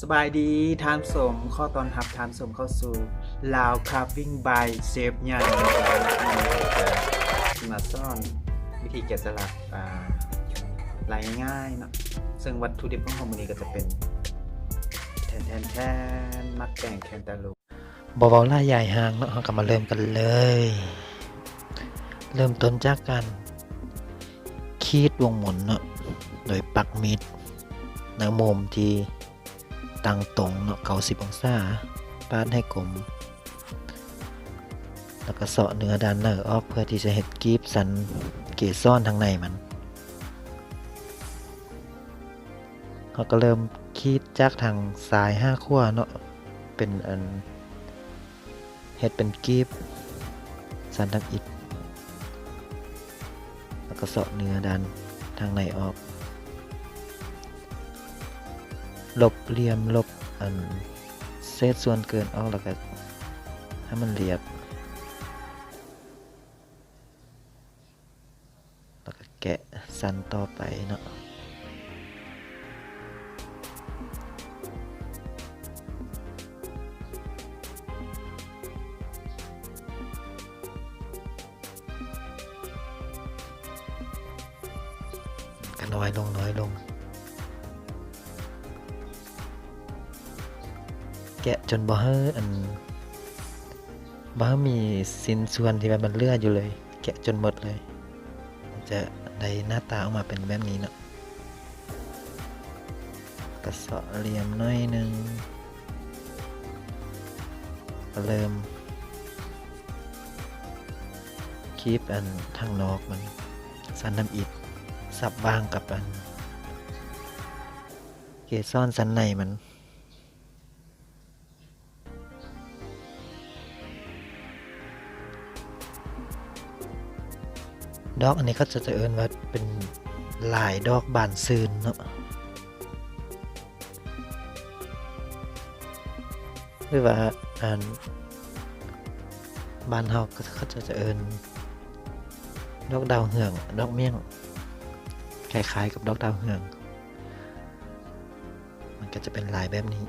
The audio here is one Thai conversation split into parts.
สบายดีทานสมข้อตอนรับทานสมเข้าสู่ลาวคาฟวิ่งบายเซฟใหญ่ที่มาซ่อนวิธีแกะสลักลายง่ายๆเนาะซึ่งวัตถุดิบของมื้อนี้ก็จะเป็นแทนมักแกงแคนตาลูปบ่เว้าล่าใหญ่ห่างเนาะเราก็มาเริ่มกันเลย เริ่มต้นจากการคีดวงหมุนเนาะโดยปักมีดในมุมที่ตั้งตรงเนาะ90องศาปาดให้กลมแล้วก็เสาะเนื้อด้านในออกเพื่อที่จะเฮ็ดกรีบสันเกสรทางในมันเราก็เริ่มคีดจากทางซ้าย5ขั้วเนาะเป็นเฮ็ดเป็นกรีบสันทับอิฐแล้วก็เสาะเนื้อด้านทางในออกลบเหลี่ยมลบเศษส่วนเกินออกแล้วก็ให้มันเรียบแล้วก็แกะสันต่อไปเนาะก็น้อยลงแกะจนบ่ให้บ่ให้มีสิ้นส่วนที่มันเหลืออยู่เลยแกะจนหมดเลยมันจะได้หน้าตาออกมาเป็นแบบนี้เนาะก็เสาะเหลี่ยมหน่อยนึงก็เริ่มคีบทางนอกมันสันน้ำอิฐสับวางกับเกสรสันในมันดอกอันนี้ก็จะเอิ้นว่าเป็นลายดอกบานซืนเนาะหรือว่าบ้านเฮาก็เขาจะเอิ้นดอกดาวเฮืองดอกเมี่ยงคล้ายๆกับดอกดาวเฮืองมันก็จะเป็นลายแบบนี้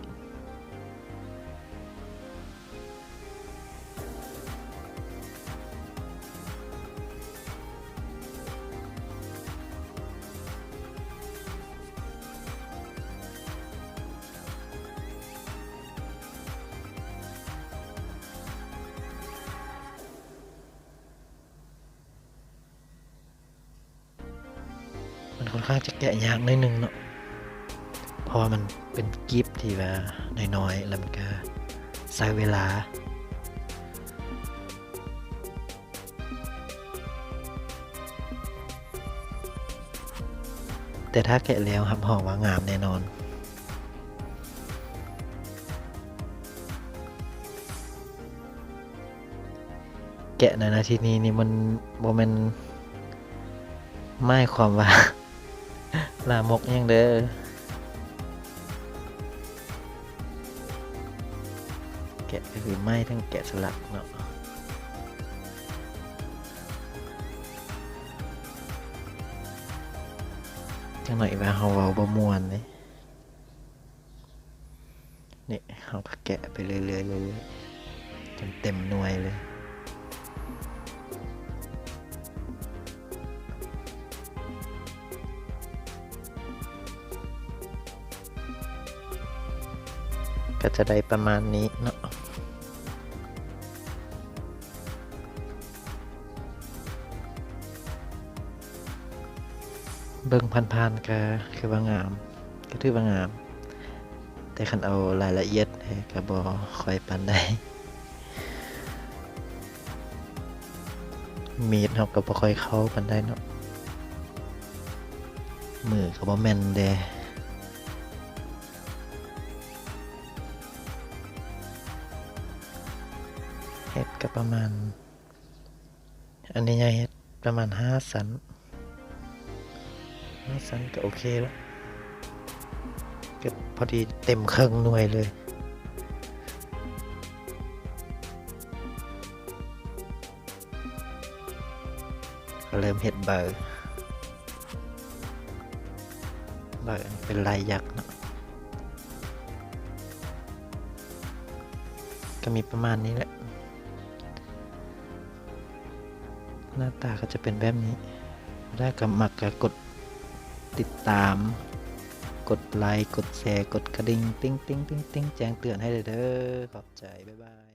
มันค่อนข้างจะแกะยากนิดนึงเนาะเพราะว่ามันเป็นกิฟที่ว่าน้อยๆแล้วมันก็ใช้เวลาแต่ถ้าแกะแล้วรับรองว่างามแน่นอนแกะในนาทีนี้นี่มันบ่แม่นหมายความว่า ลามกยังเด้อแกะก็คือไม่ทั้งแกะสลักเนาะจังหน่อยว่าเฮาเว้าบ่ม่วนเลยนี่เฮาก็แกะไปเรื่อยๆจนเต็มหน่วยเลยก็จะได้ประมาณนี้เนาะเบิ่งผ่านๆก็คือว่างามก็ถือว่างามแต่คันเอารายละเอียดก็บ่ค่อยปานใดมีดเฮาก็บ่ค่อยเข้าปานใดเนาะมือก็บ่แม่นเด้เฮ็ดก็ประมาณอันนี้ใหญ่เฮ็ดประมาณ5สันก็โอเคแล้วก็พอดีเต็มครึ่งหน่วยเลยก็เริ่มเฮ็ดเบอร์เป็นลายยักษ์เนาะ ก็มีประมาณนี้แหละ หน้าตาก็จะเป็นแบบนี้ได้ก็มักก็กดติดตาม กดไลค์ กดแชร์ กดกระดิ่ง ติ๊งติ๊งติ๊งติ๊งแจ้งเตือนให้เลยเด้อ ขอบใจ บ๊ายบาย